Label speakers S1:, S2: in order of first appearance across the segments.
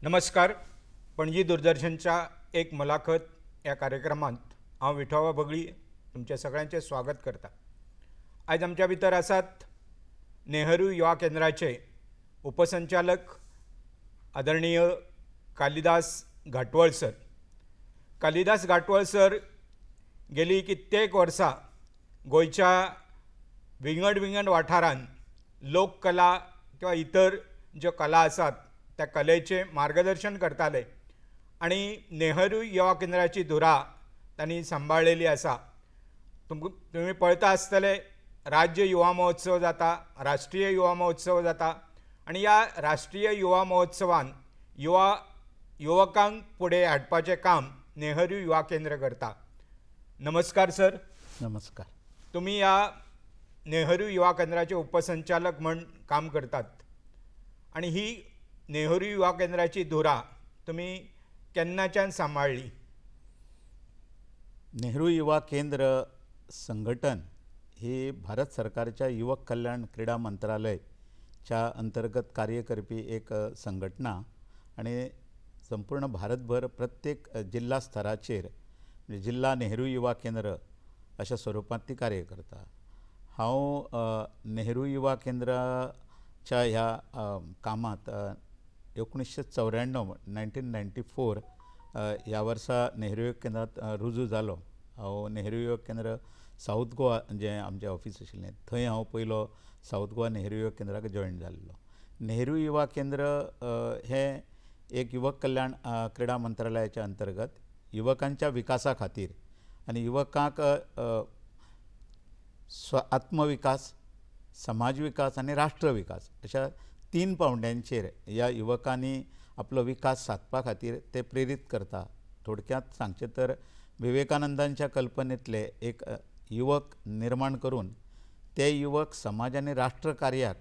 S1: नमस्कार. पणजी दूरदर्शनच्या एक मुलाखत या कार्यक्रमात हांव विठोबा बगळी तुमच्या सगळ्यांचे स्वागत करता. आज आमच्या भितर आसात नेहरू युवा केंद्राचे उपसंचालक आदरणीय कालिदास घाटवळ सर. कालिदास घाटवळ सर गेली कित्येक वर्सां गोंयच्या विंगड वाठारांत लोककला किंवा इतर ज्यो कला आसात त्या कलेचे मार्गदर्शन करताले आणि नेहरू युवा केंद्राची धुरा तांणी सांबाळलेली आसा. तुम्ही पळता आसतले राज्य युवा महोत्सव जाता, राष्ट्रीय युवा महोत्सव जाता आणि या राष्ट्रीय युवा महोत्सवान युवकांक फुडें हाडपाचें काम नेहरू युवा केंद्र करता. नमस्कार सर.
S2: नमस्कार.
S1: तुम्ही या नेहरू युवा केंद्राचे उपसंचालक म्हण काम करतात आणि ही नेहरू युवा केंद्राची धुरा तुम्ही केन्नाच्यान सांबाळली?
S2: नेहरू युवा केंद्र संघटन ही भारत सरकारच्या युवक कल्याण क्रीडा मंत्रालयाच्या अंतर्गत कार्य करपी एक संघटना आणि संपूर्ण भारतभर प्रत्येक जिल्हा स्तराचेर म्हणजे जिल्हा नेहरू युवा केंद्र अशा स्वरूपात ती कार्य करता. हांव नेहरू युवा केंद्राच्या ह्या कामात 1994 ह्या वर्सा नेहरू युवा केंद्रात रुजू जालो. हांव नेहरू युवा केंद्र साऊथ गोवा जें आमचें ऑफिस आशिल्लें थंय हांव पयलो साऊथ गोवा नेहरू युवा केंद्राक जॉयन जाल्लो. नेहरू युवा केंद्र हें एक युवक कल्याण क्रीडा मंत्रालयाच्या अंतर्गत युवकांच्या विकासा खातीर आनी युवकांक आत्मविकास, समाज विकास आनी राष्ट्र विकास अशा 3 पावंड्यांचेर ह्या युवकांनी आपलो विकास साधपा खातीर ते प्रेरीत करता. थोडक्यात सांगचें तर विवेकानंदांच्या कल्पनेंतले एक युवक निर्माण करून ते युवक समाज आनी राष्ट्र कार्याक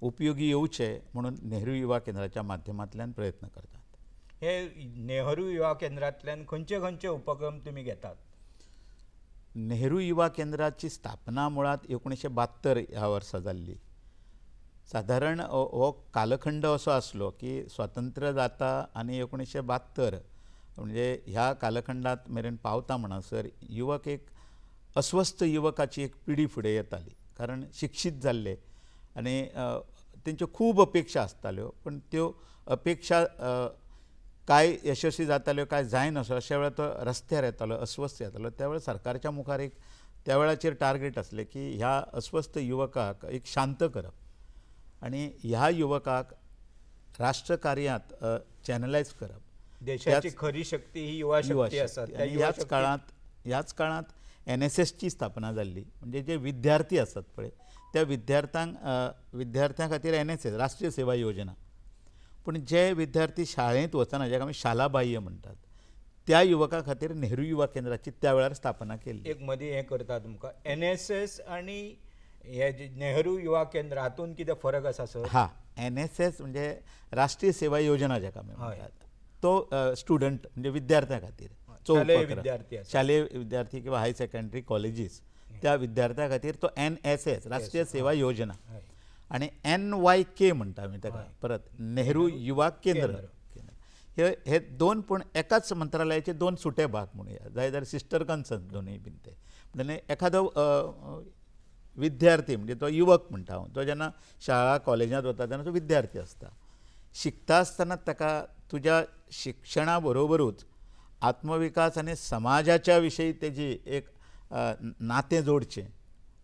S2: उपयोगी येवचे म्हणून नेहरू युवा केंद्राच्या माध्यमांतल्यान प्रयत्न करतात.
S1: हे नेहरू युवा केंद्रांतल्यान खंयचे खंयचे उपक्रम तुम्ही घेतात?
S2: नेहरू युवा केंद्राची स्थापना मुळात 1972 ह्या वर्सा जाल्ली. साधारण हो कालखंड असो आसलो की स्वातंत्र्य जाता आनी 1972 म्हणजे ह्या कालखंडात मेरेन पावता म्हणसर युवक एक अस्वस्थ युवकाची एक पिढी फुडें येताली. कारण शिक्षीत जाल्ले आनी तेंच्यो खूब अपेक्षा आसताल्यो पण त्यो अपेक्षा काय यशस्वी जाताल्यो काय जायनासल्यो. अशा वेळार तो रस्त्यार येतालो, अस्वस्थ येतालो. त्या वेळार सरकारच्या मुखार एक त्या वेळाचेर टार्गेट आसलें की ह्या अस्वस्थ युवकाक एक शांत करप आनी ह्या युवकाक राष्ट्र कार्यांत चॅनलायज करप.
S1: देशाची खरी शक्ती ही युवा शक्ती आसा.
S2: ह्याच काळांत NSSची स्थापना जाल्ली. म्हणजे जे विद्यार्थी आसात पळय त्या विद्यार्थ्यां खातीर NSS राष्ट्रीय सेवा योजना. पूण जे विद्यार्थी शाळेंत वचना जाका आमी शालाबाह्य म्हणटात त्या युवकां खातीर नेहरू युवा केंद्राची त्या वेळार स्थापना केल्ली.
S1: एक मदीं हें करता तुमकां NSS आनी हे जे नेहरू युवा केंद्र हातूंत कितें फरक आसा सर?
S2: NSS म्हणजे राष्ट्रीय सेवा योजना जाका आमी म्हणटात तो स्टुडंट म्हणजे विद्यार्थ्यां खातीर शालेय विद्यार्थी किंवा हाय सेकंडरी कॉलेजीस त्या विद्यार्थ्यां खातीर तो NSS राष्ट्रीय सेवा योजना आणि NYK म्हणटा आमी ताका परत नेहरू युवा केंद्र. हे दोन पूण एकाच मंत्रालयाचे 2 सुटे भाग म्हणूया जाय जाल्यार सिस्टर कन्सर्न दोनूय बीन ते. म्हणजे एखादो विद्यार्थी म्हणजे तो युवक म्हणटा हांव तो जेन्ना शाळा कॉलेजांत वता तेन्ना तो विद्यार्थी आसता. शिकता आसतना ताका तुज्या शिक्षणा बरोबरूच आत्मविकास आनी समाजाच्या विशयी तेजी एक नातें जोडचें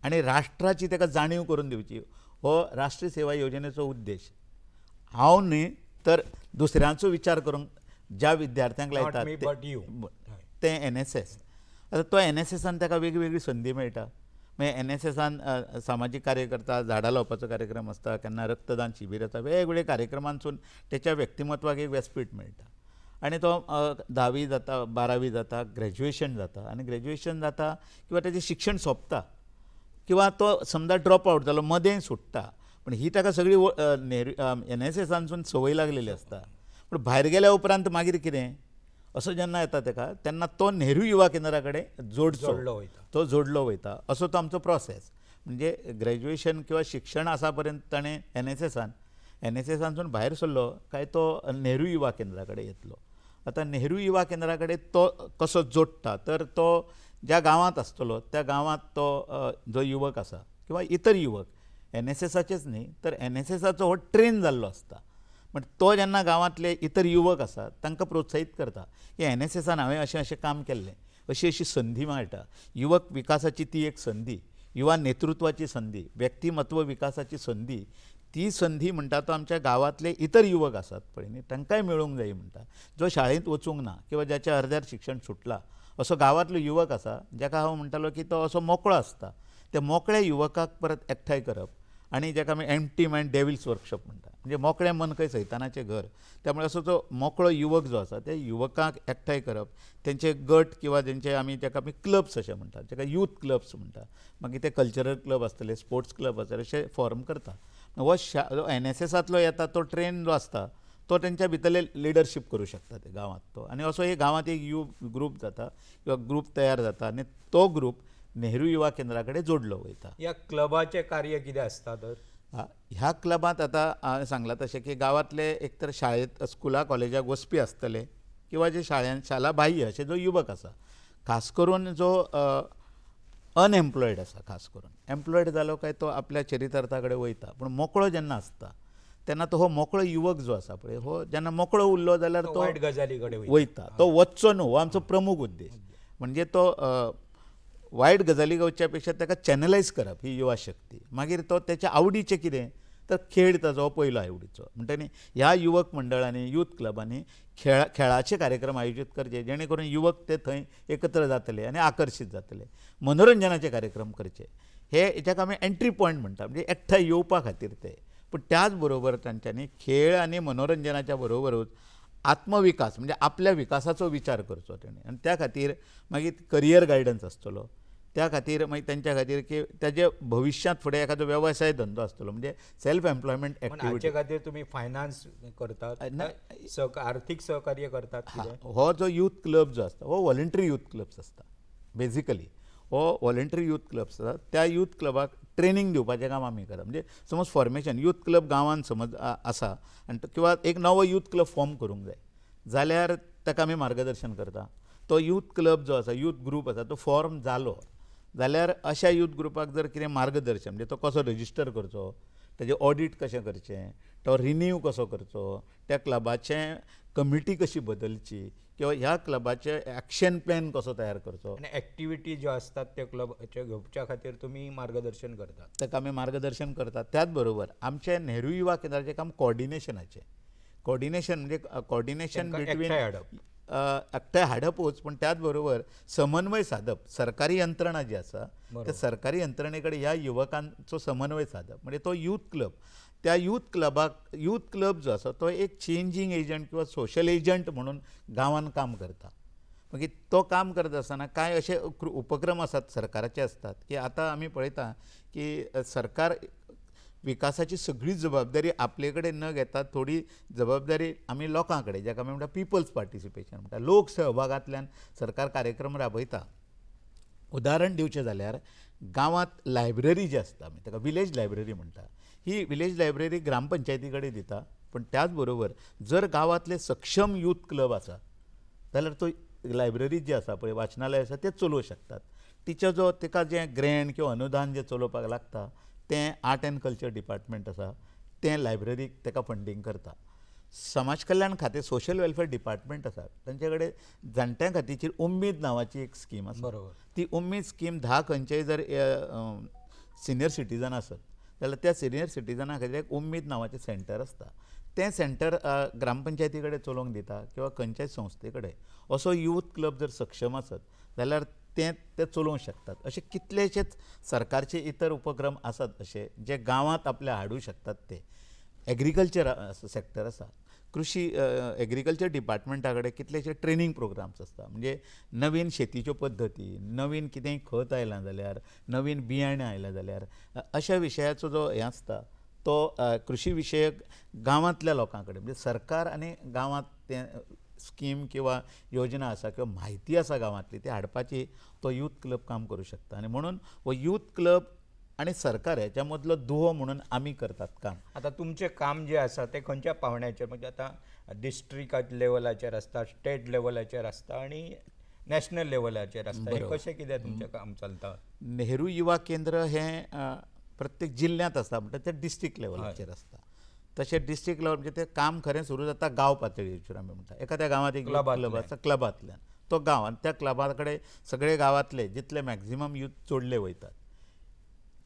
S2: आनी राष्ट्राची ताका जाणीव करून दिवची हो राष्ट्रीय सेवा योजनेचो उद्देश. हांव न्ही तर दुसऱ्यांचो विचार करूंक ज्या विद्यार्थ्यांक लायतात ते NSS. आतां तो NSSान ताका वेगळी संदी मेळटा. मागीर NSSान सामाजीक कार्य करता, झाडां लावपाचो कार्यक्रम आसता, केन्ना रक्तदान शिबीर आसता, वेगवेगळ्या कार्यक्रमांतसून तेच्या व्यक्तिमत्वाक एक व्यासपीठ मेळटा. आनी तो 10वी जाता, 12वी जाता, ग्रॅज्युएशन जाता आनी ग्रॅज्युएशन जाता किंवा तेजें शिक्षण सोंपता किंवा तो समजा ड्रॉप आवट जालो मदें सुट्टा पण ही ताका सगळी नेहरू NSSानसून संवय लागलेली आसता. पूण भायर गेल्या उपरांत मागीर कितें असो जेन्ना येता ताका तेन्ना तो नेहरू युवा केंद्रा कडेन जोडलो वयता असो तो आमचो प्रोसेस. म्हणजे ग्रॅज्युएशन किंवा शिक्षण आसा पर्यंत ताणें NSSान NSSांसून भायर सरलो काय तो नेहरू युवा केंद्रा कडेन येतलो. आतां नेहरू युवा केंद्रा कडेन तो कसो जोडटा तर तो ज्या गांवांत आसतलो त्या गांवांत तो जो युवक आसा किंवा इतर युवक NSSाचेच न्ही तर NSSाचो हो ट्रेन जाल्लो आसता. पण तो जेन्ना गांवांतले इतर युवक आसात तांकां प्रोत्साहीत करता की NSSान हांवें अशें अशें काम केल्लें, अशी अशी संदी मेळटा. युवक विकासाची ती एक संदी, युवा नेतृत्वाची संदी, व्यक्तिमत्व विकासाची संदी, ती संदी म्हणटा तो आमच्या गांवांतले इतर युवक आसात पळय न्ही तांकांय मेळूंक जाय म्हणटा. जो शाळेंत वचूंक ना किंवा ज्याचें अर्द्यार शिक्षण सुटलां असो गांवांतलो युवक आसा जाका हांव म्हणटालो की तो असो मोकळो आसता. त्या मोकळ्या युवकाक परत एकठांय करप आनी जाका आमी एम्प्टी मायंड डेविल्स वर्कशॉप म्हणटा, म्हणजे मोकळें मन खंय सैतानाचें घर. त्यामुळे असो जो मोकळो युवक जो आसा त्या युवकांक एकठांय करप, तेंचे गट किंवा जेंचे जाका आमी क्लब्स अशें म्हणटात, जाका यूथ क्लब्स म्हणटा, मागीर ते कल्चरल क्लब आसतले, स्पोर्ट्स क्लब आसतले, अशे फॉर्म करता. हो NSSांतलो येता तो ट्रेन जो आसता तो तेंच्या भितरले लिडरशीप करूं शकता ते गांवांत तो. आनी असो एक गांवांत एक ग्रूप जाता किंवा ग्रूप तयार जाता आनी तो ग्रूप नेहरू युवा केंद्रा कडेन जोडलो वयता.
S1: या क्लबाचें कार्य कितें आसता तर?
S2: ह्या क्लबांत आतां हांवें सांगलां तशें की गांवांतले एक तर शाळेंत स्कुला कॉलेजाक वचपी आसतले किंवा जे शाळा बाह्य अशे जो युवक आसा, खास करून जो अनएम्प्लॉयड आसा, खास करून एम्प्लॉयड जालो काय तो आपल्या चरितार्था कडेन वयता, पूण मोकळो जेन्ना आसता तेन्ना तो हो मोकळो युवक जो आसा पळय हो जेन्ना मोकळो उरलो जाल्यार तो
S1: वायट गजाली कडेन
S2: वयता. तो वचचो न्हू हो आमचो प्रमुख उद्देश. म्हणजे तो वायट गजाली वचच्या पेक्षा ताका चॅनलायज करप ही युवा शक्ती. मागीर तो तेच्या आवडीचें कितें तर खेळ ताजो हो पयलो आवडीचो. म्हणटा न्ही ह्या युवक मंडळांनी यूथ क्लबांनी खेळाचे कार्यक्रम आयोजीत करचे जेणे करून युवक ते थंय एकत्र जातले आनी आकर्शीत जातले. मनोरंजनाचे कार्यक्रम करचे, हे जाका आमी एंट्री पॉयंट म्हणटा, म्हणजे एकठांय येवपा खातीर ते. पूण त्याच बरोबर तांच्यांनी खेळ आनी मनोरंजनाच्या बरोबरूच आत्मविकास म्हणजे आपल्या विकासाचो विचार करचो तेणी. आनी त्या खातीर मागीर करियर गायडन्स आसतलो, त्या खातीर मागीर तेंच्या खातीर की तेजे भविश्यांत फुडें एखादो वेवसाय धंदो आसतलो, म्हणजे सेल्फ एम्प्लॉयमेंट एक्टिविटी.
S1: हाचे खातीर तुमी फायनान्स करतात, आर्थीक सहकार्य करतात कितें?
S2: हो जो यूथ क्लब जो आसता हो व्हॉलंटरी यूथ क्लब्स आसता. बेजिकली हो व्हॉलंटरी यूथ क्लब्स आसा, त्या यूथ क्लबाक ट्रेनिंग दिवपाचें काम आमी करता. म्हणजे समज फॉर्मेशन यूथ क्लब गांवांत समज आसा आनी किंवा एक नवो यूथ क्लब फॉर्म करूंक जाय जाल्यार ताका आमी मार्गदर्शन करता. तो यूथ क्लब जो आसा, यूथ ग्रूप आसा, तो फॉर्म जालो जाल्यार अशा यूथ ग्रुपाक जर कितें मार्गदर्शन म्हणजे तो कसो रजिस्टर करचो, तेजें ऑडिट कशें करचें, तो रिन्यू कसो करचो, त्या क्लबाचें कमिटी कशी बदलची किंवा ह्या क्लबाचे एक्शन प्लॅन कसो तयार करचो,
S1: आनी एक्टिविटी ज्यो आसतात ते क्लबाचे घेवच्या खातीर तुमी मार्गदर्शन करतात.
S2: ताका आमी मार्गदर्शन करतात. त्याच बरोबर आमचे नेहरू युवा केंद्राचें काम कॉर्डिनेशनाचें. कॉर्डिनेशन म्हणजे कॉर्डिनेशन बिटवीन एकठांय हाडपूच, पण त्याच बरोबर समन्वय साधप. सरकारी यंत्रणा जी आसा त्या सरकारी यंत्रणे कडेन ह्या युवकांचो समन्वय साधप. म्हणजे तो यूथ क्लब, त्या यूथ क्लब जो आसा तो एक चेंजिंग एजंट किंवा सोशल एजंट म्हणून गांवांत काम करता. मागीर तो काम करत आसतना कांय अशे उपक्रम आसात सरकाराचे आसतात की आतां आमी पळयता की सरकार विकासाची सगळी जबाबदारी आपले कडेन न घेता थोडी जबाबदारी आमी लोकां कडेन, जाका आमी म्हणटा पिपल्स पार्टिसिपेशन म्हणटा, लोक सहभागांतल्यान सरकार कार्यक्रम राबयता. उदाहरण दिवचें जाल्यार गांवांत लायब्ररी जी आसता आमी ताका विलेज लायब्ररी म्हणटा, ही विलेज लायब्ररी ग्रामपंचायती कडेन दिता. पण त्याच बरोबर जर गांवांतले सक्षम यूथ क्लब आसा जाल्यार तो लायब्ररी जी आसा पळय, वाचनालय आसा तें चलोवंक शकतात. ताका जें ग्रँट किंवा अनुदान जें चलोवपाक लागता तें आर्ट एंड कल्चर डिपार्टमेंट आसा तें लायब्ररीक ताका फंडींग करता. समाज कल्याण खातें सोशल वेलफेअर डिपार्टमेंट आसा तांचे कडेन जाणट्यां खातीर उम्मीद नांवाची एक स्कीम आसा.
S1: बरोबर.
S2: ती उम्मीद स्कीम 10 खंयचेय जर सिनियर सिटीजन आसत जाल्यार त्या सिनियर सिटीजना खातीर एक उम्मीद नांवाचें सेंटर आसता. तें सेंटर ग्रामपंचायती कडेन चलोवंक दिता किंवा खंयच्याय संस्थे कडेन असो यूथ क्लब जर सक्षम आसत जाल्यार ते चलोवंक शकतात. अशे कितलेशेच सरकारचे इतर उपक्रम आसात अशे जे गांवांत आपले हाडूंक शकतात. ते एग्रीकल्चर सेक्टर आसा, कृषी एग्रीकल्चर डिपार्टमेंटा कडेन कितलेशे ट्रेनिंग प्रोग्राम्स आसता. म्हणजे नवीन शेतीच्यो पद्दती, नवीन कितेंय खत आयलां जाल्यार, नवीन बियाणें आयलां जाल्यार अशा विशयाचो जो हें आसता तो कृषी विशयक गांवांतल्या लोकां कडेन म्हणजे सरकार आनी गांवांत तें स्कीम किंवा योजना आसा किंवा म्हायती आसा गांवांतली ती हाडपाची तो यूथ क्लब काम करूं शकता. आनी म्हणून हो यूथ क्लब आणि सरकार ह्याच्या मदलो दुहो म्हणून आमी करतात काम.
S1: आता तुमचें काम जे आसा ते खंयच्या पावंड्याचेर, म्हणजे आता डिस्ट्रिक्ट लेवलाचेर आसता, स्टेट लेवलाचेर आसता आणि नॅशनल लेवलाचेर आसता, हे कशें कितें तुमचें काम चलता?
S2: नेहरू युवा केंद्र हे प्रत्येक जिल्ह्यात आसता, म्हणटा ते डिस्ट्रिक्ट लेवलाचेर आसता. तशें डिस्ट्रिक्ट लेवल म्हणजे ते काम खरें सुरू जाता गांव पातळीचेर. आमी म्हणटा एखाद्या गांवांत एक क्लब आसा, क्लबांतल्यान तो गांव, आनी त्या क्लबा कडेन सगळे गांवांतले जितले मॅक्झिमम यूथ जोडले वयतात,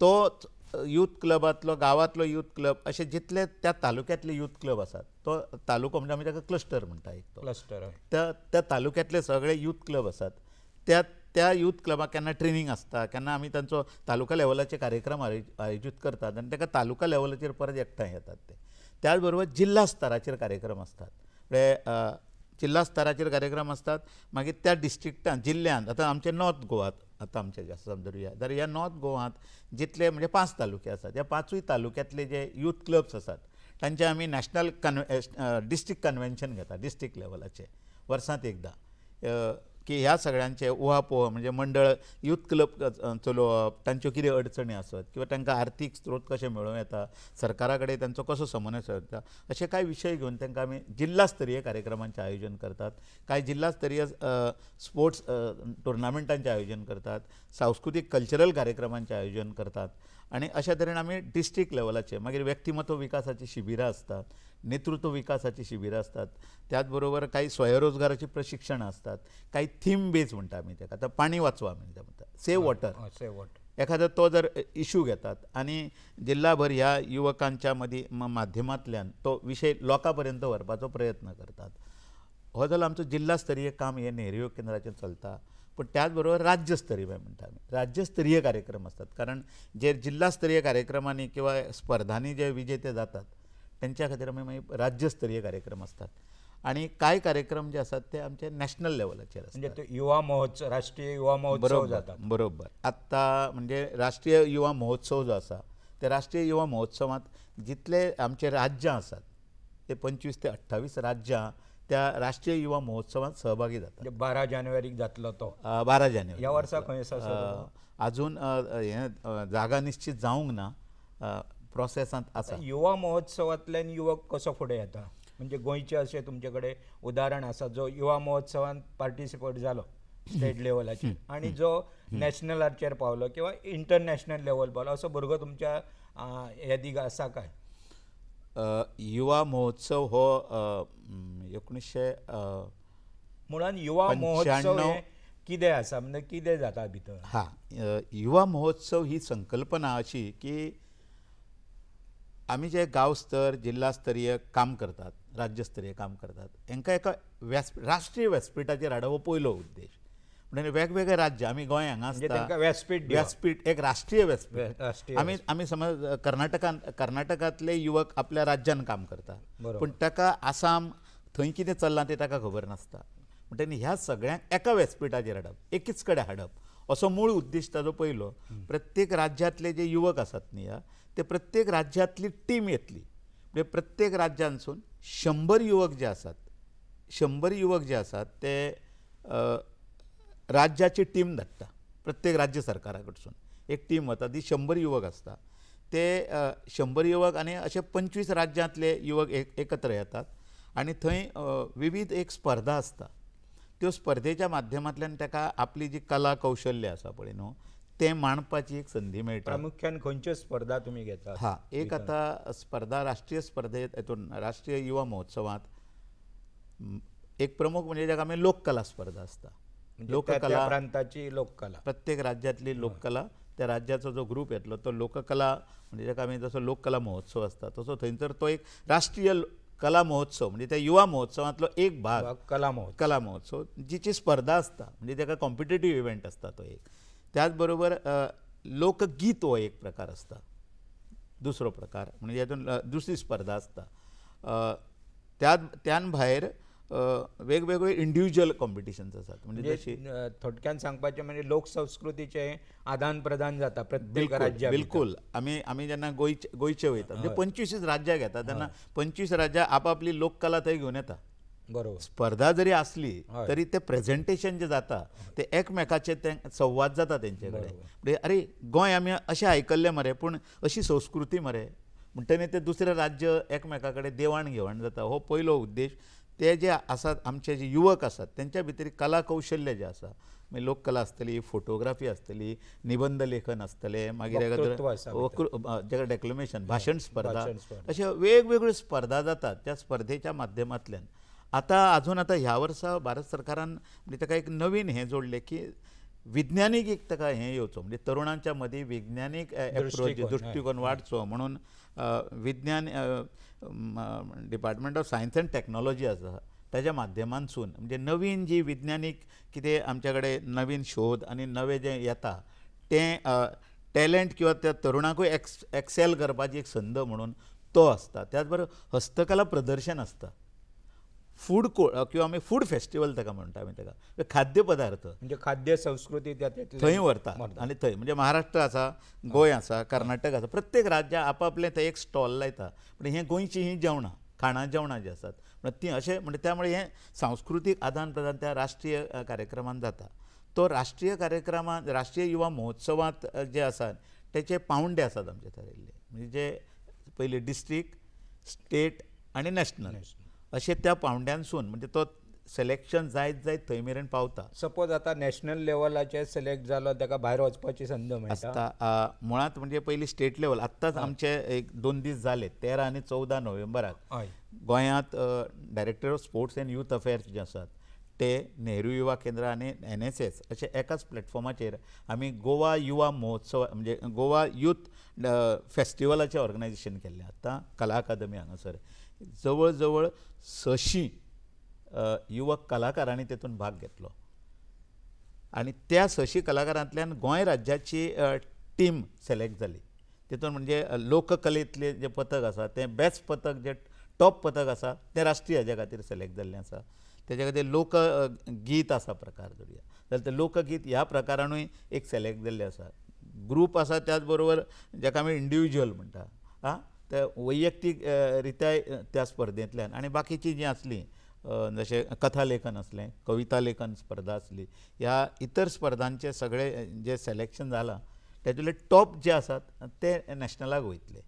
S2: तो यूथ क्लबांतलो, गांवांतलो यूथ क्लब, अशे जितले त्या तालुक्यांतले यूथ क्लब आसात, तो तालुको म्हणजे आमी ताका क्लस्टर म्हणटा. एक तो
S1: क्लस्टर.
S2: त्या तालुक्यांतले सगळे यूथ क्लब आसात, त्या यूथ क्लबाक केन्ना ट्रेनिंग आसता, केन्ना आमी तांचो तालुका लेवलाचे कार्यक्रम आयोजीत करतात आनी ताका तालुका लेवलाचेर परत एकठांय येतात. ते त्याच बरोबर जिल्हा स्तराचेर कार्यक्रम आसतात. म्हणजे जिल्हा स्तराचेर कार्यक्रम आसतात, मागीर त्या डिस्ट्रिक्टांत, जिल्ल्यांत, आतां आमचे नॉर्थ गोवात आतां आमचे जे आसा धरुया, जाल्यार ह्या नॉर्थ गोवांत जितले म्हणजे 5 तालुके आसात, ह्या 5ूय तालुक्यांतले जे यूथ क्लब्स आसात तांचे आमी नॅशनल डिस्ट्रिक्ट कन्वेन्शन घेतात, डिस्ट्रिक्ट लेवलाचे वर्सांत एकदां, की ह्या सगळ्यांचे उहापोह, म्हणजे मंडळ यूथ क्लब चलोवप, तांच्यो कितें अडचणी आसत किंवा तांकां आर्थीक स्त्रोत कशे मेळूं येता, सरकारा कडेन तांचो कसो समन्वय सादता, अशे कांय विशय घेवन तांकां आमी जिल्हास्तरीय कार्यक्रमांचें आयोजन करतात. कांय जिल्हास्तरीय स्पोर्ट्स टुर्नामेंटांचें आयोजन करतात, सांस्कृतीक कल्चरल कार्यक्रमांचें आयोजन करतात. आनी अशा तरेन आमी डिस्ट्रिक्ट लेवलाचे, मागीर व्यक्तिमत्व विकासाची शिबिरां आसतात, नेतृत्व विकासाची शिबिरां आसतात, त्याच बरोबर काही स्वयंरोजगाराची प्रशिक्षणां आसतात, काही थीम बेज म्हणटा आमी ताका. आतां पाणी वाचवा म्हणटा, सेव वॉटर, एखादो तो जर इश्यू घेतात आनी जिल्लाभर ह्या युवकांच्या मदीं माध्यमांतल्यान तो विशय लोकां पर्यंत व्हरपाचो प्रयत्न करतात. हो जालो आमचो जिल्हास्तरीय काम, हे नेहरू युवा केंद्राचेर चलता. पण त्याच बरोबर राज्यस्तरीय म्हणटा आमी, राज्यस्तरीय कार्यक्रम आसतात. कारण जे जिल्हास्तरीय कार्यक्रमांनी किंवा स्पर्धांनी जे विजेते जातात त्यांच्या खातीर आमी मागीर राज्यस्तरीय कार्यक्रम आसतात. आणि कांय कार्यक्रम जे आसात ते आमचे नॅशनल लेवलाचेर आसतात.
S1: म्हणजे तो युवा महोत्सव, राष्ट्रीय युवा महोत्सव जाता.
S2: बरोबर. आत्तां म्हणजे राष्ट्रीय युवा महोत्सव जो आसा, ते राष्ट्रीय युवा महोत्सवांत जितले आमचे राज्यां आसात, ते 25 ते 28 राज्यां त्या राष्ट्रीय युवा महोत्सवांत सहभागी जातात.
S1: म्हणजे 12 जानेवारीक जातलो तो.
S2: 12 जानेवारी
S1: ह्या वर्सा खंय आसा?
S2: अजून जागा निश्चित जावंक ना, प्रोसेसांत आसा.
S1: युवा महोत्सवांतल्यान युवक कसो फुडें येता? म्हणजे गोंयचे अशे तुमचे कडेन उदाहरण आसा जो युवा महोत्सवांत पार्टिसिपेट जालो स्टेट लेवलाचेर आणि जो नॅशनलाचेर पावलो किंवा इंटरनॅशनल लेवल पावलो, असो भुरगो तुमच्या यादीक आसा काय?
S2: युवा महोत्सव हो 1900
S1: मुळान युवा महोत्सव हे कितें आसा, म्हणजे कितें जाता भितर?
S2: युवा महोत्सव ही संकल्पना अशी की आमी जे गांव स्तर, जिल्हास्तरीय काम करतात, राज्यस्तरीय काम करतात, हांकां एका राष्ट्रीय व्यासपीठाचेर हाडप हो पयलो उद्देश. म्हणजे वेगवेगळे राज्य, आमी गोंय हांगा आसता, व्यासपीठ एक राष्ट्रीय व्यासपीठ. आमी समज कर्नाटकांतले युवक आपल्या राज्यान काम करता, पूण ताका आसाम थंय कितें चल्लां तें ताका खबर नासता. म्हणटकीर ह्या सगळ्यांक एका व्यासपीठाचेर हाडप, एकीच कडेन हाडप, असो मूळ उद्देश ताजो पयलो. प्रत्येक राज्यांतले जे युवक आसात न्ही, ते प्रत्येक राज्यांतली टीम येतली. म्हणजे प्रत्येक राज्यांसून 100 युवक जे आसात, 100 युवक जे आसात ते राज्याची टीम धाडटा. प्रत्येक राज्य सरकारा कडसून एक टीम वता, ती 100 युवक आसता. ते 100 युवक आनी अशे 25 राज्यांतले युवक एकत्र येतात आनी थंय विविध एक स्पर्धा आसता. त्यो स्पर्धेच्या माध्यमांतल्यान ताका आपली जी कला कौशल्य आसा पळय न्हू, ते मांडपाची एक संदी मेळटा.
S1: प्रामुख्यान खंयच्यो स्पर्धा तुमी घेतात?
S2: एक आतां स्पर्धा राष्ट्रीय स्पर्धेंत, हितून राष्ट्रीय युवा महोत्सवांत एक प्रमुख म्हणजे जाका आमी लोककला स्पर्धा आसता.
S1: लोककला प्रांताची लोककला,
S2: प्रत्येक राज्यांतली लोककला, त्या राज्याचो जो ग्रूप येतलो तो लोककला, म्हणजे जाका आमी जसो लोककला महोत्सव आसता तसो थंयसर तो एक राष्ट्रीय कला महोत्सव, म्हणजे त्या युवा महोत्सवांतलो एक भाग कला महोत्सव, जिची स्पर्धा आसता, म्हणजे ताका कॉम्पिटेटीव इव्हेंट आसता तो एक. त्याच बरोबर लोकगीत हो एक प्रकार आसता, दुसरो प्रकार, म्हणजे हातून दुसरी स्पर्धा आसता. त्यान भायर वेगवेगळे इंडिव्हिज्युअल कॉम्पिटिशन्स आसात. म्हणजे जशी
S1: थोडक्यान सांगपाचें म्हणजे लोकसंस्कृतीचें आदान प्रदान जाता प्रत्येक राज्यात.
S2: बिलकुल. आमी जेन्ना गोंयचे वयता, म्हणजे 25 राज्यां घेतात, तेन्ना 25 राज्यां आपापली लोककला थंय घेवन येता.
S1: बरोबर.
S2: स्पर्धा जरी असली
S1: हय.
S2: तरी ते प्रेझेंटेशन जे जाता ते एकमेकाचे ते संवाद जाता तेंचे कडेन म्हणजे अरे गोंय आमी अशें आयकल्लें मरे पूण अशी संस्कृती मरे म्हणटनी ते दुसरे राज्य एकमेका कडेन देवाण घेवाण जाता हो पयलो उद्देश. ते जे आसात आमचे जे युवक आसात तेंच्या भितर कला कौशल्य जे आसा मागीर लोककला आसतली, फोटोग्राफी आसतली, निबंध लेखन आसतलें, मागीर
S1: वक्तृत्व आसा भितर.
S2: जेका डेक्लेमेशन भाशण स्पर्धा
S1: भाशण स्पर्धा.
S2: अशा वेगवेगळ्यो स्पर्धा जातात त्या स्पर्धेच्या माध्यमांतल्यान आता ह्या वर्सा भारत सरकारान म्हणजे ताका एक नवीन हें जोडलें की विज्ञानीक एक ताका हें येवचो म्हणजे तरुणांच्या मदीं वैज्ञानीक एप्रोच दृश्टीकोन वाडचो म्हणून विज्ञान department of science end technology आसा ताच्या माध्यमांतसून म्हणजे नवीन जी विज्ञानीक कितें आमच्या कडेन नवीन शोध आनी नवें जें येता तें टॅलंट किंवा त्या तरुणाकूय एक्सेल करपाची एक संद म्हणून तो आसता. त्याच बरोबर हस्तकला प्रदर्शन आसता. फूड किंवा आमी फूड फेस्टिवल ताका म्हणटा आमी ताका खाद्य पदार्थ
S1: म्हणजे खाद्य संस्कृती
S2: थंय व्हरता आनी थंय म्हणजे महाराष्ट्र आसा, गोंय आसा, कर्नाटक आसा, प्रत्येक राज्या आपापलें थंय एक स्टॉल लायता. पण हें गोंयचीं हीं जेवणां खाणां जेवणां जीं आसात म्हणजे ती अशें म्हणजे त्यामुळे हें सांस्कृतीक आदान प्रदान त्या राष्ट्रीय कार्यक्रमांत जाता. तो राष्ट्रीय कार्यक्रमांत राष्ट्रीय युवा महोत्सवांत जे आसात तेचे पावंडे आसात आमचे थारिल्ले म्हणजे जे पयली डिस्ट्रिक्ट, स्टेट आनी नॅशनल अशे त्या पावंड्यांसून म्हणजे तो सिलेक्शन जायत जायत थंय मेरेन पावता.
S1: सपोज आता नॅशनल लेवलाचेर सिलेक्ट जालो ताका भायर वचपाची संद मेळटा.
S2: आसता मुळात म्हणजे पयली स्टेट लेवल आत्ताच आमचे एक 2 दीस जाले 13 आनी 14 नोव्हेंबराक
S1: हय.
S2: गोंयांत director of sports and youth affairs जे आसात ते नेहरू युवा केंद्र आनी NSS अशे एकाच प्लॅटफॉर्माचेर आमी गोवा युवा महोत्सव म्हणजे गोवा यूथ फेस्टिवलाचें ऑर्गनायजेशन केल्लें आतां कला अकादमी हांगासर जवळ जवळ 600 युवक कलाकारांनी तेतून भाग घेतलो आनी त्या 600 कलाकारांतल्यान गोंय राज्याची टीम सिलेक्ट जाली. तेतून म्हणजे लोककलेंतलें जें पथक आसा तें बेस्ट पथक जें टॉप पथक आसा तें राष्ट्रीय हाज्या खातीर सिलेक्ट जाल्लें आसा. तेज्या खातीर लोकगीत आसा प्रकार धरुया जाल्यार ते लोकगीत ह्या प्रकारानूय एक सिलेक्ट जाल्लें आसा. ग्रूप आसा त्याच बरोबर जेका आमी इंडिविज्युअल म्हणटा ते वैयक्तीक रित्या त्या स्पर्धेंतल्यान आनी बाकीचीं जीं आसलीं जशें कथा लेखन असलें, कविता लेखन स्पर्धा आसली, ह्या इतर स्पर्धांचे सगळे जे सिलेक्शन जालां तेतूंतले टॉप जे आसात ते नॅशनलाक वयतले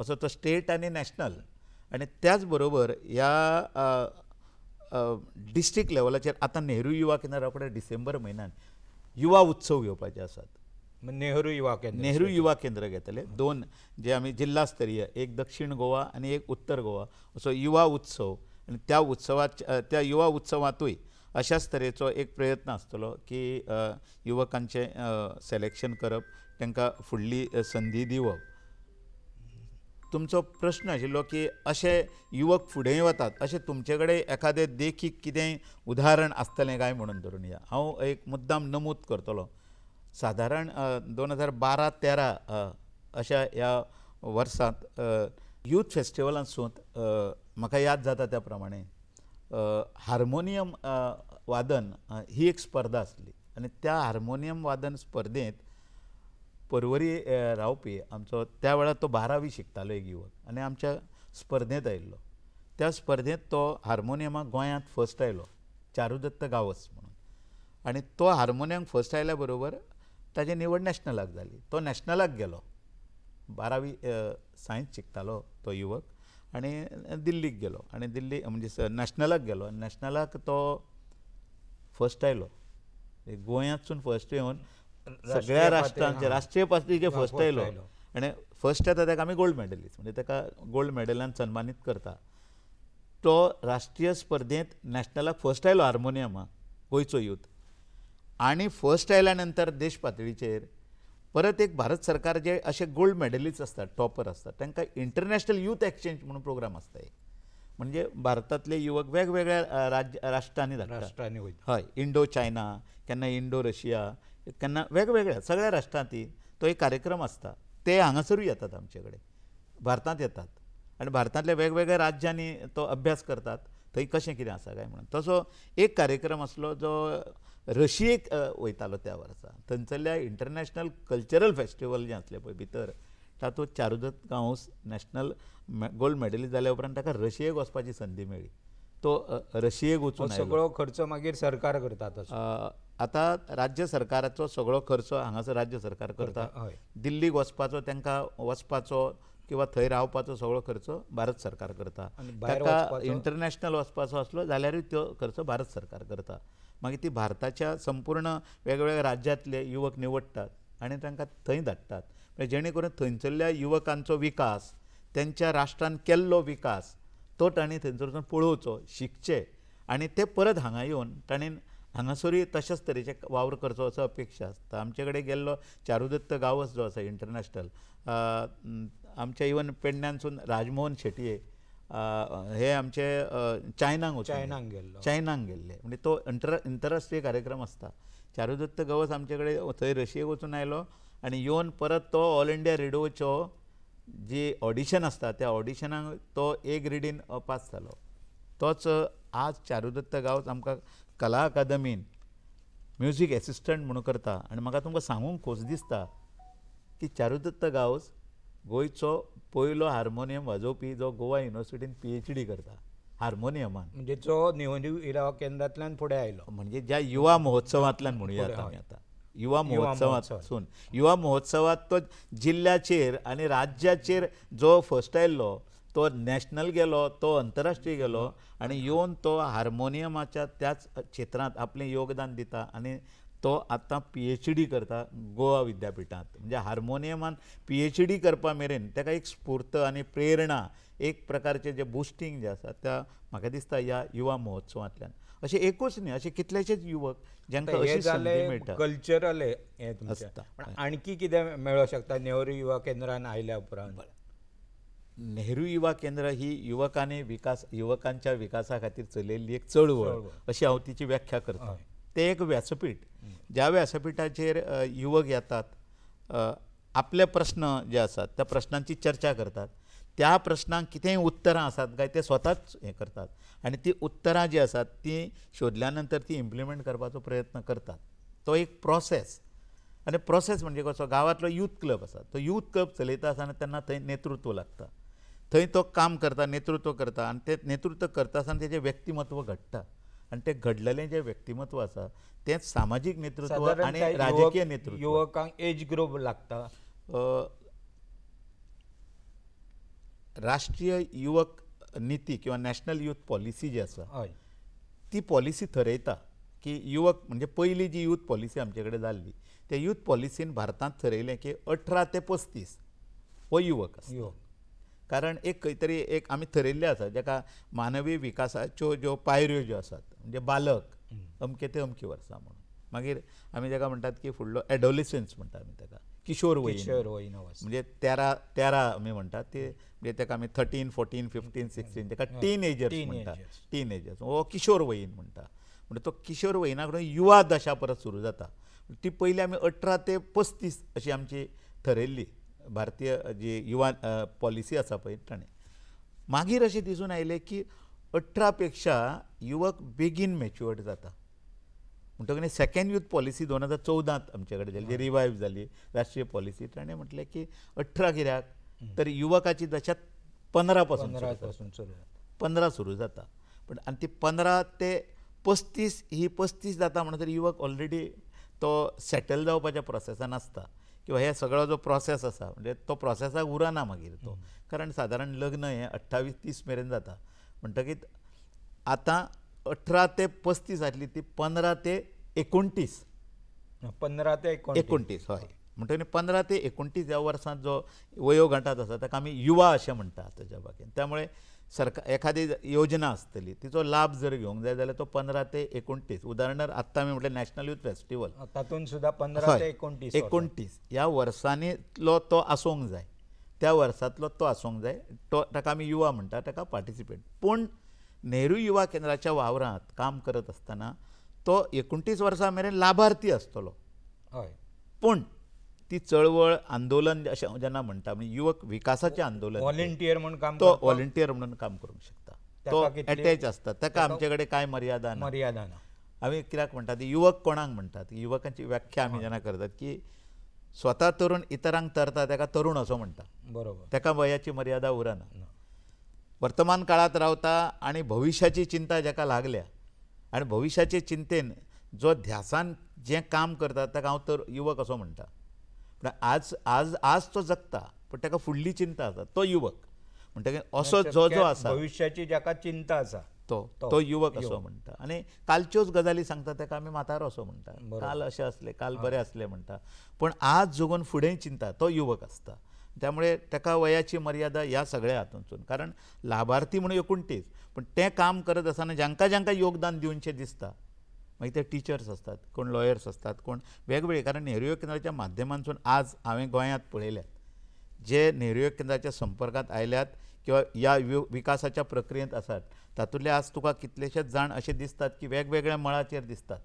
S2: असो तो स्टेट आनी नॅशनल. आनी त्याच बरोबर ह्या डिस्ट्रिक्ट लेवलाचेर आतां नेहरू युवा केंद्रा कडेन डिसेंबर म्हयन्यान युवा उत्सव घेवपाचे आसात.
S1: नेहरू युवा केंद्र.
S2: नेहरू युवा केंद्र घेतले 2 जे आमी जिल्हास्तरीय एक दक्षिण गोवा आनी एक उत्तर गोवा असो युवा उत्सव आनी त्या युवा उत्सवांतूय अशाच तरेचो एक प्रयत्न आसतलो की युवकांचें सिलेक्शन करप तांकां फुडली संदी दिवप. तुमचो प्रश्न आशिल्लो की अशे युवक फुडें वतात अशें तुमचे कडेन एखादें देखीक कितेंय उदाहरण आसतलें काय म्हणून धरून या. हांव एक मुद्दाम नमूद करतलों. सादारण 2012-13 अशा ह्या वर्सांत यूथ फेस्टिवलांसून म्हाका याद जाता त्या प्रमाणे हार्मोनियम वादन ही एक स्पर्धा आसली आनी त्या हार्मोनियम वादन स्पर्धेंत परवरी रावपी आमचो त्या वेळार तो 12वी शिकतालो एक युवक आनी आमच्या स्पर्धेंत आयिल्लो. त्या स्पर्धेंत तो हार्मोनियमाक गोंयांत फर्स्ट आयलो चारुदत्त गांवस म्हणून आनी तो हार्मोनियम फर्स्ट आयल्या बरोबर ताची निवड नॅशनलाक जाली. तो नॅशनलाक गेलो 12वी सायन्स शिकतालो तो युवक आनी दिल्लीक गेलो आनी दिल्ली म्हणजे नॅशनलाक गेलो आनी नॅशनलाक तो फर्स्ट आयलो. गोंयांतसून फर्स्ट येवन सगळ्या राष्ट्रांचे राष्ट्रीय पातळीचेर फर्स्ट आयलो आनी फर्स्ट येता ताका आमी गोल्ड मेडलिस्ट म्हणजे ताका गोल्ड मेडलान सन्मानीत करता. तो राष्ट्रीय स्पर्धेंत नॅशनलाक फर्स्ट आयलो हार्मोनियमाक गोंयचो यूथ आनी फर्स्ट आयल्या नंतर देश पातळीचेर परत एक भारत सरकार जे असे गोल्ड मेडलिस्ट आसतात टॉपर आसतात तांकां इंटरनॅशनल यूथ एक्सचेंज म्हणून प्रोग्राम आसता एक म्हणजे भारतांतले युवक वेगवेगळ्या राष्ट्रांनी धाडटा. हय इंडो चायना केन्ना इंडो रशिया केन्ना वेगवेगळ्या सगळ्या राष्ट्रांनी तो एक कार्यक्रम आसता. ते हांगासरूय येतात आमचे कडेन भारतांत येतात आनी भारतांतल्या वेगवेगळ्या राज्यांनी तो अभ्यास करतात थंय कशें कितें आसा काय म्हणून. तसो एक कार्यक्रम आसलो जो रशियेक वयतालो त्या वर्सा थंयसरल्या इंटरनॅशनल कल्चरल फेस्टिवल जें आसलें पळय भितर तातूंत Charudatta Gawas national gold medallist जाल्या उपरांत ताका रशियेक वचपाची संदी मेळ्ळी. तो रशियेक
S1: हो
S2: वचून आयलो.
S1: सगळो खर्च मागीर सरकार करता तसो.
S2: आतां राज्य सरकाराचो सगळो खर्च हांगासर राज्य सरकार करता.
S1: हय.
S2: दिल्लीक वचपाचो तांकां वचपाचो किंवा थंय रावपाचो सगळो खर्च भारत सरकार करता.
S1: आनी भायर
S2: ताका
S1: वचपाचो?
S2: इंटरनॅशनल वचपाचो आसलो जाल्यारूय तो खर्च भारत सरकार करता. मागीर ती भारताच्या संपूर्ण वेगवेगळ्या राज्यांतले युवक निवडटात आनी तांकां थंय धाडटात. जेणे करून थंयसरल्या युवकांचो विकास, तेंच्या राष्ट्रान केल्लो विकास तो तांणी थंयसरसून पळोवचो, शिकचे आनी ते परत हांगा येवन ताणें हांगासरूय तशाच तरेचे वावर करचो असो अपेक्षा आसता. आमचे कडेन गेल्लो चारुदत्त गांवस जो आसा इंटरनॅशनल, आमच्या इवन पेडण्यांसून राजमोहन शेटये, हे आमचे चायनाक
S1: गेल्लो.
S2: चायनाक गेल्ले. म्हणजे तो आंतरराष्ट्रीय कार्यक्रम आसता. चारुदत्त गांवस आमचे कडेन थंय रशियेक वचून आयलो आनी येवन परत तो ऑल इंडिया रेडिओच्यो जी ऑडिशन आसता त्या ऑडिशनाक तो ए ग्रेडीन पास जालो. तोच आज चारुदत्त गांवस आमकां कला अकादमीन म्युझीक एसिस्टंट म्हणून करता. आनी म्हाका तुमकां सांगूंक खोस दिसता की चारुदत्त गांवस गोंयचो पयलो हार्मोनियम वाजोवपी जो गोवा युनिवर्सिटीन PhD करता हार्मोनियमान.
S1: म्हणजे जो नेहरू युवा केंद्रांतल्यान फुडें आयलो.
S2: म्हणजे ज्या युवा महोत्सवांतल्यान म्हणुयात आमी आतां युवा महोत्सवांतसून युवा महोत्सवात तो जिल्ल्याचेर आनी राज्याचेर जो फर्स्ट आयल्लो तो नॅशनल गेलो, तो आंतरराष्ट्रीय गेलो आनी येवन तो हार्मोनियमाच्या त्याच क्षेत्रांत आपलें योगदान दिता आनी तो आतां PhD करता गोवा विद्यापिठांत. म्हणजे हार्मोनियमान PhD करपा मेरेन ताका एक स्फूर्त आनी प्रेरणा, एक प्रकारचें जें बुस्टींग जें आसा त्या म्हाका दिसता ह्या युवा महोत्सवांतल्यान. अशें एकूच न्ही, अशे कितलेशेच युवक जांकां
S1: हे
S2: अशी
S1: जाले
S2: संदी मेळटा.
S1: कल्चरल हे तुमचें.
S2: आसता.
S1: पण आणखी कितें मेळूं शकता नेहरू युवा केंद्रान आयल्या उपरांत?
S2: नेहरू युवा केंद्र ही युवकांच्या विकासा खातीर चलयल्ली एक चळवळ अशी हांव तिची व्याख्या करतां. तें एक व्यासपीठ, ज्या व्यासपिठाचेर युवक येतात, आपले प्रश्न जे आसात त्या प्रश्नांची चर्चा करतात. त्या प्रश्नांक कितेंय उतरां आसात काय ते स्वताच हें करतात आनी ती उतरां जी आसात ती शोधल्या नंतर ती इम्प्लिमेंट करपाचो प्रयत्न करतात. तो एक प्रोसेस. आनी प्रोसेस म्हणजे कसो, गांवांतलो यूथ क्लब आसा, तो यूथ क्लब चलयता आसतना तेन्ना थंय नेतृत्व लागता. थंय तो काम करता, नेतृत्व करता आनी तें नेतृत्व करता आसतना तेजें व्यक्तिमत्व घडटा आनी तें घडलेलें जें व्यक्तिमत्व आसा तें सामाजीक नेतृत्व आनी राजकीय नेतृत्व.
S1: युवकांक एज ग्रूप लागता.
S2: राष्ट्रीय युवक नीती किंवा नॅशनल यूथ पॉलिसी जी आसा
S1: हय.
S2: ती पॉलिसी ठरयता की युवक म्हणजे पयली जी यूथ पॉलिसी आमचे कडेन जाल्ली त्या यूथ पॉलिसीन भारतांत ठरयलें की 18 ते 35 हो युवक आसता. कारण एक खंय तरी एक आमी ठरयल्लें आसा जाका मानवी विकासाच्यो ज्यो पायऱ्यो ज्यो आसात, म्हणजे बालक अमके ते अमकी वर्सां म्हणून, मागीर आमी जाका म्हणटात की फुडलो एडोलिसन्स म्हणटा आमी ताका, किशोर वयीन म्हणजे 13 आमी म्हणटात ते, म्हणजे ताका आमी 13, 14, 15, 16 ताका टीनएजर्स म्हणटा. टीनएजर्स हो किशोर वयीन म्हणटा. म्हणजे तो किशोर वयीना कडून युवा दशा परत सुरू जाता. ती पयली आमी 18 ते 35 अशी आमची ठरयल्ली भारतीय जी युवा पॉलिसी आसा पळय ताणें. मागीर अशें दिसून आयलें की 18 पेक्षा युवक बेगीन मॅच्युअर्ड जाता. म्हणटकच सेकंड यूथ पॉलिसी 2014 आमचे कडेन जाली, जी रिवायव जाली राष्ट्रीय पॉलिसी. ताणें म्हटलें की 18 कित्याक तर युवकाची दशा 15 सुरू जाता. पण आनी ती 15 ते 35 ही 35 जाता म्हणसर युवक ऑलरेडी तो सेटल जावपाच्या प्रोसेसान आसता किंवा हे सगळो जो प्रोसेस आसा म्हणजे तो प्रोसेसाक उरना मागीर तो. कारण सादारण लग्न हें 28-30 मेरेन जाता. म्हणटकीत आतां 18 ते 35 जातली ती 15 ते 29.
S1: 15 ते
S2: 29 हय. म्हणटकीर 15 ते 29 ह्या वर्सांत जो वयोगटांत आसा ताका आमी युवा अशें म्हणटा ताच्या बाबतींत. त्यामुळे सरकार एखादी योजना आसतली तिचो लाभ जर घेवंक जाय जाल्यार तो 15 ते 29. उदाहरणार्थ आत्तां आमी म्हटलें नॅशनल यूथ फेस्टिवल,
S1: तातूंत सुद्दां 15 ते
S2: 29 ह्या वर्सांनीतलो तो आसूंक जाय, त्या वर्सांतलो तो आसूंक जाय. तो ताका आमी युवा म्हणटा, ताका पार्टिसिपेट. पूण नेहरू युवा केंद्राच्या वावरांत काम करत आसतना तो 29 वर्सां मेरेन लाभार्थी आसतलो.
S1: हय.
S2: पूण ती चळवळ आंदोलन अशें जेन्ना म्हणटा म्हणजे युवक विकासाचें आंदोलन,
S1: व्हॉलंटियर म्हणून काम
S2: तो व्हॉलंटियर म्हणून काम करूंक शकता. तो एटॅच आसता. ताका आमचे कडेन कांय मर्यादा ना. आमी कित्याक म्हणटात युवक कोणाक म्हणटात, युवकांची व्याख्या आमी जेन्ना करतात की स्वता तरूण इतरांक तरता ताका तरूण असो म्हणटा.
S1: बरोबर.
S2: ताका वयाची मर्यादा उरना. वर्तमान काळात रावता आनी भविश्याची चिंता जाका लागल्या आनी भविश्याचे चिंतेन जो ध्यासान जें काम करता ताका हांव तर युवक असो म्हणटा. पण आज आज आज तो जगता पण ताका फुडली चिंता आसा तो युवक म्हणटकीर असो जो जो आसा
S1: भविष्याची जाका चिंता आसा
S2: तो तो युवक असो म्हणटा. आनी कालच्योच गजाली सांगता ताका आमी म्हातारो असो म्हणटा. काल अशें असलें काल बरें असलें म्हणटा पण आज जगून फुडें चिंता तो युवक आसता. त्यामुळे ताका वयाची मर्यादा ह्या सगळ्या हातूंतसून कारण लाभार्थी म्हणून एकुणटीच पण तें काम करत आसतना जांकां जांकां योगदान दिवचें दिसता मागीर ते टिचर्स असतात कोण लॉयर्स असतात कोण वेगवेगळे कारण नेहरू युवा केंद्राच्या माध्यमांतसून आज हांवें गोंयांत पळयल्यात जे नेहरू युवा केंद्राच्या संपर्कांत आयल्यात किंवा ह्या विकासाच्या प्रक्रियेंत आसात तातूंतले आज तुका कितलेशेच जाण अशे दिसतात की वेगवेगळ्या मळाचेर दिसतात.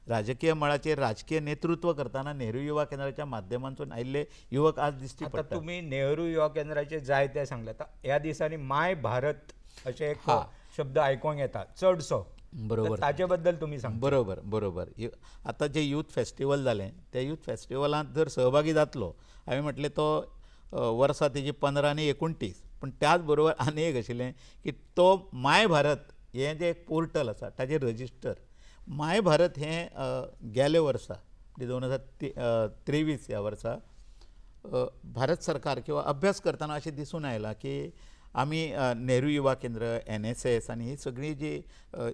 S2: राजकीय मळाचेर राजकीय नेतृत्व करताना नेहरू युवा केंद्राच्या माध्यमांतसून आयिल्ले युवक आज दिश्टी
S1: आता
S2: पडटात.
S1: तुम्ही नेहरू युवा केंद्राचे जायते सांगले आता ह्या दिसांनी माय भारत अशे एक शब्द आयकोंक येता चडसो.
S2: बरोबर
S1: ताचे बद्दल तुम्ही सांगा.
S2: बरोबर बरोबर आतां जें यूथ फेस्टिवल जालें त्या यूथ फेस्टिवलांत जर सहभागी जातलो हांवें म्हटलें तो वर्सा तेजी 15 आनी 29 पण त्याच बरोबर आनी एक आशिल्लें की तो माय भारत हें जें एक पोर्टल आसा ताचेर रजिस्टर माय भारत हें गेले वर्सा म्हणजे 2023 ह्या वर्सा भारत सरकार किंवा अभ्यास करतना अशें दिसून आयलां की आमी नेहरू युवा केंद्र NSS आनी ही सगळी जी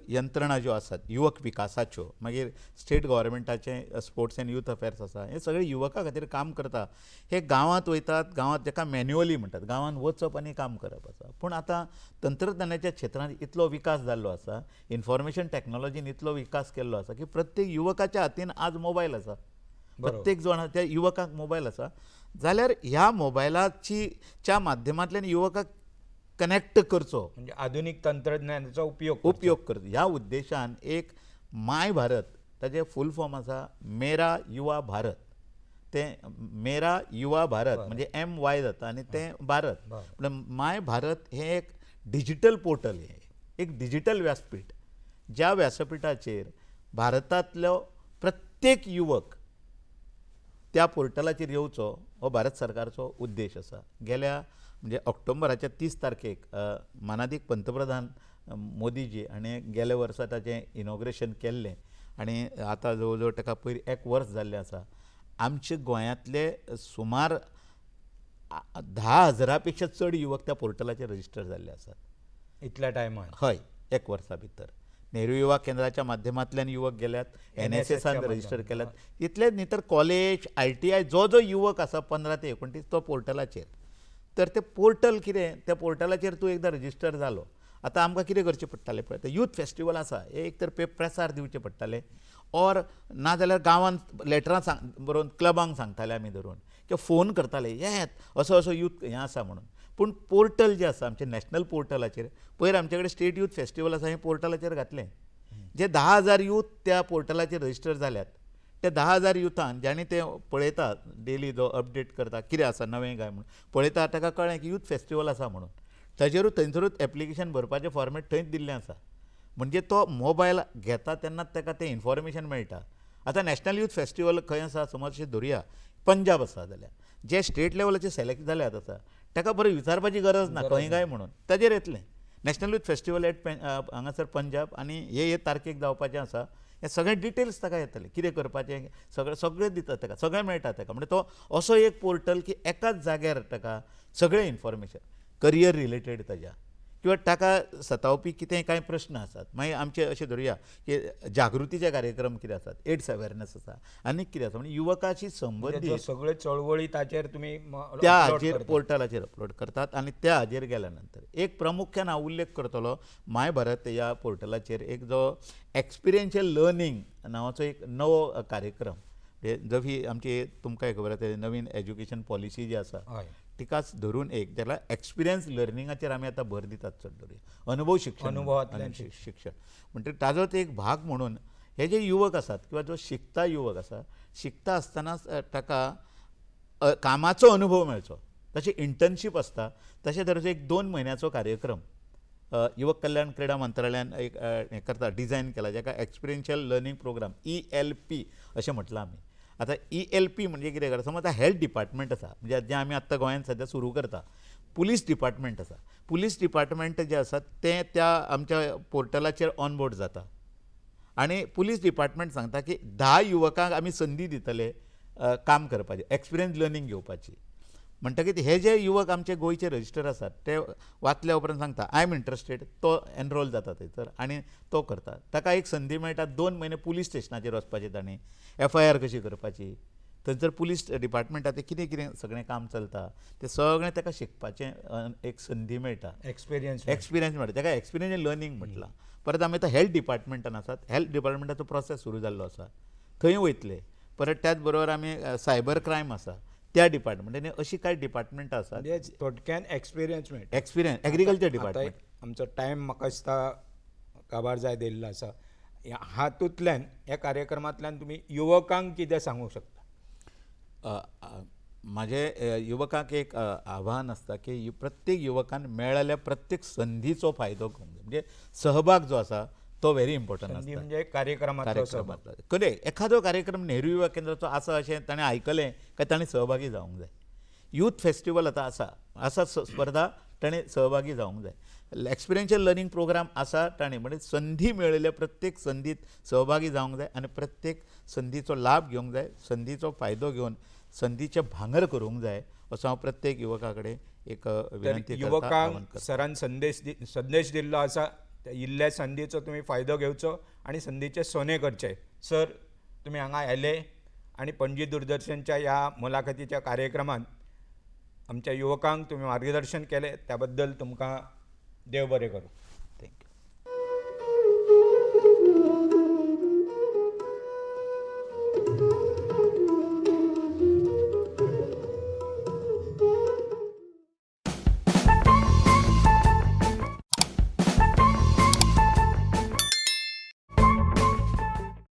S2: यंत्रणा ज्यो आसात युवक विकासाच्यो मागीर स्टेट गव्हर्मेंटाचें स्पोर्ट्स एंड यूथ अफेर्स आसा हे सगळे युवकां खातीर काम करता. हे गांवांत वयतात गांवांत जाका मॅन्युअली म्हणटात गांवांत वचप आनी काम करप आसा. पूण आतां तंत्रज्ञानाच्या क्षेत्रांत इतलो विकास जाल्लो आसा इन्फॉर्मेशन टॅक्नॉलॉजीन इतलो विकास केल्लो आसा की प्रत्येक युवकाच्या हातीन आज मोबायल आसा. प्रत्येक जण त्या युवकाक मोबायल आसा जाल्यार ह्या मोबायलाच्या माध्यमांतल्यान युवकाक कनेक्ट करचो
S1: म्हणजे आधुनिक तंत्रज्ञानाचा
S2: उपयोग करचो ह्या उद्देशान एक माय भारत ताजें फूल फॉर्म आसा मेरा युवा भारत. तें मेरा युवा भारत म्हणजे MY जाता आनी तें भारत पण माय भारत हें एक डिजिटल पोर्टल हें एक डिजिटल व्यासपीठ ज्या व्यासपीठाचेर भारतांतलो प्रत्येक युवक त्या पोर्टलाचेर येवचो हो भारत सरकारचो उद्देश आसा. गेल्या म्हणजे ऑक्टोबराच्या 30 तारखेक मानादीक पंतप्रधान मोदीजी हाणें गेल्या वर्सा ताचें इनॉग्रेशन केल्लें आनी आतां जवळ जवळ ताका पयर 1 वर्स जाल्लें आसा. आमचे गोंयांतले सुमार 10,000 पेक्षा चड युवक त्या पोर्टलाचेर रजिस्टर जाल्ले आसात
S1: इतल्या टायमान.
S2: हय 1 वर्सा भितर. नेहरू युवा केंद्राच्या माध्यमांतल्यान युवक गेल्यात NSSान रजिस्टर केल्यात. इतलेच न्ही तर कॉलेज ITI जो जो युवक आसा 15 ते 29 तो पोर्टलाचेर. तर ते पोर्टल कितें त्या पोर्टलाचेर तूं एकदां रजिस्टर जालो आतां आमकां कितें करचें पडटालें पळय ते यूथ फेस्टिवल आसा हे एक तर प्रेसार दिवचें पडटालें ऑर नाजाल्यार गांवांत लेटरां बरोवन क्लबांक सांगताले आमी धरून किंवा फोन करताले येत असो असो यूथ हें आसा म्हणून. पूण पोर्टल जें आसा आमचें नॅशनल पोर्टलाचेर पयर आमचे कडेन स्टेट यूथ फेस्टिवल आसा हें पोर्टलाचेर घातलें जे 10,000 यूथ त्या पोर्टलाचेर रजिस्टर जाल्यात. ते 10,000 युथान ज्यांनी ते पळयता डेली जो अपडेट करता कितें आसा नवें काय म्हणून पळयता ताका कळ्ळें की यूथ फेस्टिवल आसा म्हणून ताजेरूच थंयसरूच एप्लिकेशन भरपाचें फॉर्मेट थंयच दिल्लें आसा. म्हणजे तो मोबायल घेता तेन्नाच ताका तें इन्फॉर्मेशन मेळटा. आतां नॅशनल यूथ फेस्टिवल खंय आसा समज अशें धरुया पंजाब आसा जाल्यार जे स्टेट लेवलाचेर सिलेक्ट जाल्यात आसा ताका बरें विचारपाची गरज ना खंय काय म्हणून ताजेर येतलें. नॅशनल यूथ फेस्टिवल एट हांगासर पंजाब आनी हे तारखेक जावपाचें आसा हे सगळे डिटेल्स ताका येतले कितें करपाचें सगळें दितात ताका सगळें मेळटा ताका. म्हणजे तो असो एक पोर्टल की एकाच जाग्यार ताका सगळें इन्फॉर्मेशन करियर रिलेटेड ताच्या किंवा ताका सतावपी कितें कांय प्रश्न आसात मागीर आमचे अशें धरुया की जागृतीचे कार्यक्रम कितें आसात एड्स अवेरनेस आसा आनी कितें आसा म्हणजे युवकाशी संबंदीत
S1: सगळे चळवळी ताचेर तुमी
S2: त्या हाचेर पोर्टलाचेर अपलोड करतात आनी त्या हाचेर गेल्या नंतर एक प्रामुख्यान हांव उल्लेख करतलो माय भारत ह्या पोर्टलाचेर एक जो एक्सपिरियन्शियल लर्निंग नांवाचो एक नवो कार्यक्रम जो ही आमची तुमकां खबर आसा नवीन एज्युकेशन पॉलिसी जी आसा तिकाच धरून एक त्याला एक्सपिरियन्स लर्निंगाचेर आमी आतां भर दितात चड धरून अनुभव शिक्षण म्हणजे ताजोच एक भाग म्हणून हे जे युवक आसात किंवा जो शिकता युवक आसा शिकता आसतनाच ताका कामाचो अनुभव मेळचो तशें इंटर्नशीप आसता तशें तरेचो एक 2 म्हयन्याचो कार्यक्रम युवक कल्याण क्रीडा मंत्रालयान एक हें करता डिझायन केला जाका एक्सपिरियन्शियल लर्निंग प्रोग्राम ELP अशें म्हटलां आमी. आतां ELP म्हणजे कितें करता समज आतां हेल्थ डिपार्टमेंट आसा म्हणजे जें आमी आत्तां गोंयांत सद्या सुरू करता पुलीस डिपार्टमेंट आसा. पुलीस डिपार्टमेंट जे आसात ते त्या आमच्या पोर्टलाचेर ऑनबोर्ड जाता आनी पुलीस डिपार्टमेंट सांगता की 10 युवकांक आमी संदी दितले काम करपाचें, एक्सपिरियन्स लर्निंग घेवपाची. म्हणटकीर हे जे युवक आमचे गोंयचे रजिस्टर आसात ते वाचल्या उपरांत सांगता आय एम इंट्रस्टेड, तो एनरोल जाता थंयसर आनी तो करता. ताका एक संदी मेळटा 2 म्हयने पुलीस स्टेशनाचेर वचपाचें ताणें, FIR कशी करपाची, थंयसर पुलीस डिपार्टमेंटाचें कितें कितें सगळें काम चलता तें सगळें ताका शिकपाचें एक संदी मेळटा. एक्सपिरियन्स मेळटा, ताका एक्सपिरियन्स लर्निंग म्हटलां. परत आमी आतां हेल्थ डिपार्टमेंटान आसात, हेल्थ डिपार्टमेंटाचो प्रोसेस सुरू जाल्लो आसा, थंय वयतले. परत त्याच बरोबर आमी सायबर क्रायम आसा त्या डिपार्टमेंटांनी, अशी कांय डिपार्टमेंटां आसात.
S1: म्हणजे थोडक्यान एक्सपिरियन्स मेळटा.
S2: Experience agriculture department.
S1: आमचो टायम म्हाका दिसता काबार जाय दिल्लो आसा. हातूंतल्यान ह्या कार्यक्रमांतल्यान तुमी युवकांक कितें सांगूंक शकता?
S2: म्हाजे युवकांक एक आव्हान आसता की प्रत्येक युवकान मेळ्ळेल्या प्रत्येक संदीचो फायदो घेवंक जाय. म्हणजे सहभाग जो आसा तो व्हेरी इम्पॉर्टंट
S1: संदी
S2: आसता.
S1: म्हणजे कार्यक्रमांतलो सहभाग.
S2: कधी एखादो कार्यक्रम नेहरू युवा केंद्राचो आसा अशें ताणें आयकलें काय ताणें सहभागी जावंक जाय. यूथ फेस्टिवल आतां आसा स्पर्धा ताणें सहभागी जावंक जाय. एक्सपिरियन्शियल लर्निंग प्रोग्राम आसा ताणें म्हणजे संदी मेळिल्ल्या प्रत्येक संदीत सहभागी जावंक जाय आनी प्रत्येक संदीचो लाभ घेवंक जाय, संदीचो फायदो घेवन संदीचें भांगर करूंक जाय असो हांव प्रत्येक युवका कडेन एक विनंती करता.
S1: युवकांक सरान संदेश दिल्लो आसा, इल्ल्या संदीचो तुमी फायदो घेवचो आनी संदीचे सोने करचे. सर, तुमी हांगा आयले आनी पणजी दूरदर्शनच्या ह्या मुलाखतीच्या कार्यक्रमांत आमच्या युवकांक तुमी मार्गदर्शन केलें त्या बद्दल तुमकां देव बरें करूं.